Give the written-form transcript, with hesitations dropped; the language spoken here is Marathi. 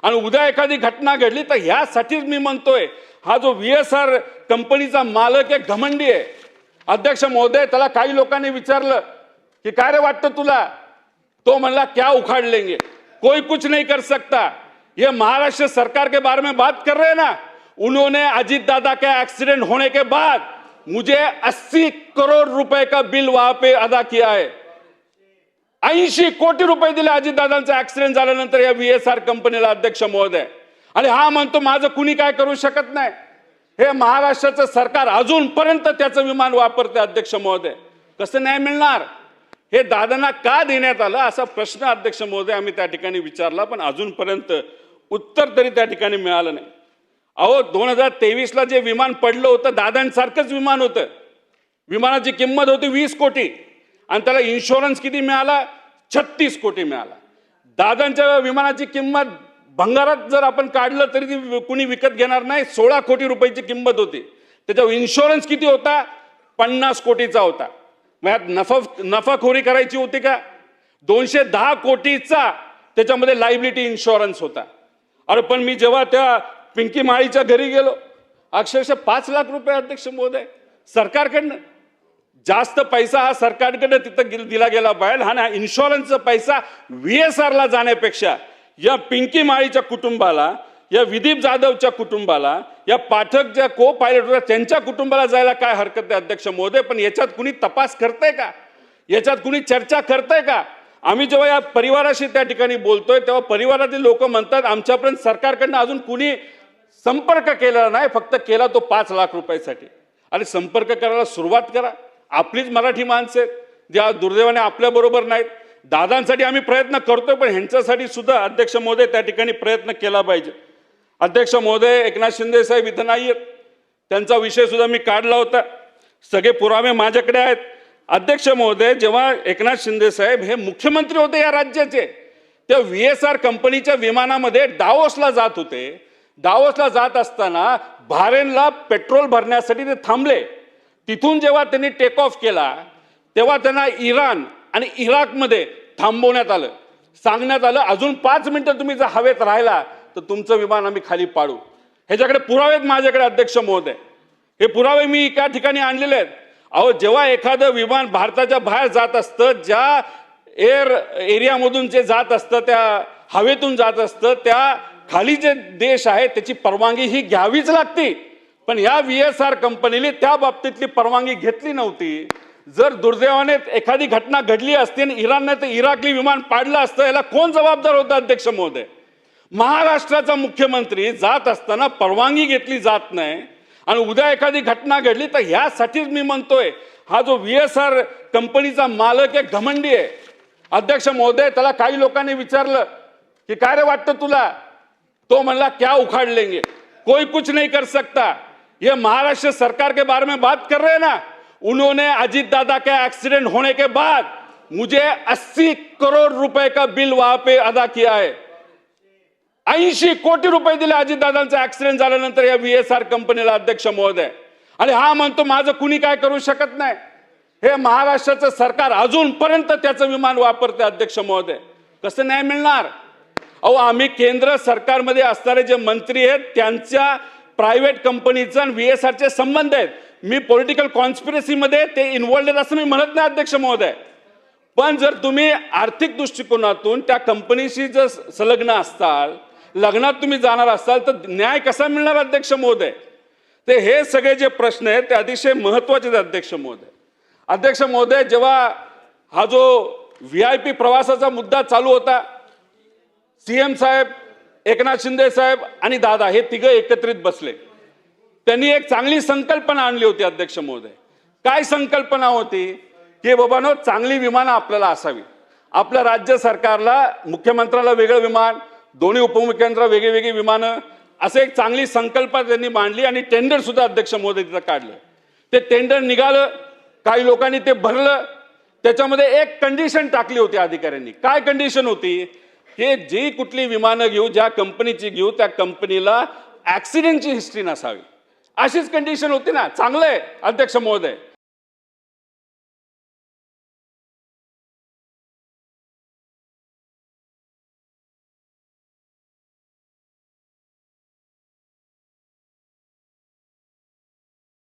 आणि उद्या एखादी घटना घडली तर ह्यासाठीच मी म्हणतोय, हा जो VSR कंपनीचा मालक एक घमंडी आहे. अध्यक्ष महोदय, त्याला काही लोकांनी विचारलं कि काय रे वाटतं तुला, तो म्हणला क्या उखाड़ लेंगे, कोई कुछ नहीं कर सकता. ये महाराष्ट्र सरकार के बारे में बात कर रहे हैं ना, उन्होंने अजीत दादा के एक्सीडेंट होने के बाद मुझे 80 करोड़ रुपए का बिल वहां पे अदा किया है. 80 कोटी रुपये दिले अजित दादांचा ऍक्सिडेंट झाल्यानंतर या VSR कंपनीला. अध्यक्ष महोदय, आणि हा म्हणतो माझं कुणी काय करू शकत नाही. हे महाराष्ट्राचं सरकार अजूनपर्यंत त्याचं विमान वापरते. अध्यक्ष महोदय, कसं न्याय मिळणार? हे दादांना का देण्यात आलं असा प्रश्न अध्यक्ष महोदय आम्ही त्या ठिकाणी विचारला, पण अजूनपर्यंत उत्तर तरी त्या ठिकाणी मिळालं नाही. अहो 2023ला जे विमान पडलं होतं दादांसारखंच विमान होतं. विमानाची किंमत होती 20 कोटी आणि त्याला इन्शुरन्स किती मिळाला? 36 कोटी मिळाला. दादांच्या विमानाची किंमत भंगारात जर आपण काढलं तरी ती कुणी विकत घेणार नाही. 16 कोटी रुपयाची किंमत होती. त्याच्यावर इन्शुरन्स किती होता? 50 कोटीचा होता. मग नफाखोरी करायची होती का? 210 कोटीचा त्याच्यामध्ये लायबिलिटी इन्शुरन्स होता. अरे पण मी जेव्हा त्या पिंकी माळीच्या घरी गेलो, अक्षरशः 5 लाख रुपये अध्यक्ष महोदय सरकारकडनं. जास्त पैसा हा सरकारकडे तिथं दिला गेला पाहिजे. हा इन्शुरन्सचा पैसा VSRला जाण्यापेक्षा या पिंकी माळीच्या कुटुंबाला, या विदीप जाधवच्या कुटुंबाला, या पाठक ज्या को पायलट होत्या त्यांच्या कुटुंबाला जायला काय हरकत आहे अध्यक्ष महोदय? पण याच्यात कुणी तपास करतंय का? याच्यात कुणी चर्चा करतंय का? आम्ही जेव्हा या परिवाराशी त्या ठिकाणी बोलतोय तेव्हा परिवारातील लोक म्हणतात आमच्यापर्यंत सरकारकडनं अजून कुणी संपर्क केलेला नाही, फक्त केला तो 5 लाख रुपयासाठी. आणि संपर्क करायला सुरुवात करा. आपलीच मराठी माणसं आहेत ज्या दुर्दैवाने आपल्या बरोबर नाहीत. दादांसाठी आम्ही प्रयत्न करतोय, पण ह्यांच्यासाठी सुद्धा अध्यक्ष महोदय त्या ठिकाणी प्रयत्न केला पाहिजे. अध्यक्ष महोदय, एकनाथ शिंदे साहेब इथं नाही आहेत, त्यांचा विषय सुद्धा मी काढला होता. सगळे पुरावे माझ्याकडे आहेत. अध्यक्ष महोदय, जेव्हा एकनाथ शिंदे साहेब हे मुख्यमंत्री होते या राज्याचे, त्या VSR कंपनीच्या विमानामध्ये डावोसला जात होते. डावोसला जात असताना बहारेनला पेट्रोल भरण्यासाठी ते थांबले. तिथून जेव्हा त्यांनी टेक ऑफ केला तेव्हा त्यांना इराण आणि इराकमध्ये थांबवण्यात आलं. सांगण्यात आलं अजून 5 मिनिटं तुम्ही जर हवेत राहिला तर तुमचं विमान आम्ही खाली पाडू. ह्याच्याकडे पुरावे आहेत माझ्याकडे अध्यक्ष महोदय. हे पुरावे मी त्या ठिकाणी आणलेले आहेत. अहो जेव्हा एखादं विमान भारताच्या बाहेर जात असतं, ज्या एअर एरियामधून जे जात असतं, त्या हवेतून जात असतं, त्या खाली जे देश आहे त्याची परवानगी ही घ्यावीच लागते. पण या VSR कंपनीने त्या बाबतीतली परवानगी घेतली नव्हती. जर दुर्दैवाने एखादी घटना घडली असती आणि इराणने तर इराकली विमान पाडलं असतं, याला कोण जबाबदार होतं अध्यक्ष महोदय? महाराष्ट्राचा मुख्यमंत्री जात असताना परवानगी घेतली जात नाही आणि उद्या एखादी घटना घडली तर ह्यासाठीच मी म्हणतोय, हा जो VSR कंपनीचा मालक एक घमंडी आहे. अध्यक्ष महोदय, त्याला काही लोकांनी विचारलं की काय रे वाटतं तुला, तो म्हणला क्या उखाड़ लेंगे, कोई कुछ नहीं कर सकता. ये महाराष्ट्र सरकार के बारे में बात कर रहे हैं ना, उन्होंने अजीत दादा के एक्सीडेंट होने के बाद मुझे 80 करोड़ रुपए का बिल वहां पे अदा किया है. 80 कोटी रुपये दिले अजित दादांचा ऍक्सिडेंट झाल्यानंतर या VSR कंपनीला. अध्यक्ष महोदय, आणि हा म्हणतो माझं कुणी काय करू शकत नाही. हे महाराष्ट्राचं सरकार अजूनपर्यंत त्याचं विमान वापरते. अध्यक्ष महोदय, कसं न्याय मिळणार? अहो आम्ही केंद्र सरकारमध्ये असणारे जे मंत्री आहेत त्यांच्या प्रायव्हेट कंपनीचा आणि VSRचे संबंध आहेत. मी पॉलिटिकल कॉन्स्पिरसीमध्ये ते इन्व्हॉल्ड आहेत असं मी म्हणत नाही अध्यक्ष महोदय. पण जर तुम्ही आर्थिक दृष्टिकोनातून त्या कंपनीशी जर संलग्न असताल, लग्नात तुम्ही जाणार असाल तर न्याय कसा मिळणार अध्यक्ष महोदय? ते हे सगळे जे प्रश्न आहेत ते अतिशय महत्त्वाचे आहेत अध्यक्ष महोदय. अध्यक्ष महोदय, जेव्हा हा जो VIP प्रवासाचा मुद्दा चालू होता, CM साहेब, एकनाथ शिंदे साहेब आणि दादा हे तिघं एकत्रित बसले. त्यांनी एक चांगली संकल्पना आणली होती अध्यक्ष महोदय. काय संकल्पना होती? की बाबांनो, चांगली विमानं आपल्याला असावी. आपल्या राज्य सरकारला, मुख्यमंत्र्याला वेगळं विमान, दोन्ही उपमुख्यमंत्र्यांना वेगळी वेगळी विमानं, असं एक चांगली संकल्पना त्यांनी मांडली आणि टेंडर सुद्धा अध्यक्ष महोदय तिथं काढलं. ते टेंडर निघालं, काही लोकांनी ते भरलं. त्याच्यामध्ये एक कंडिशन टाकली होती अधिकाऱ्यांनी. काय कंडिशन होती? की जी कुठली विमानं घेऊ, ज्या कंपनीची घेऊ, त्या कंपनीला ऍक्सिडेंटची हिस्ट्री नसावी, अशीच कंडिशन होती ना. चांगलं आहे अध्यक्ष महोदय.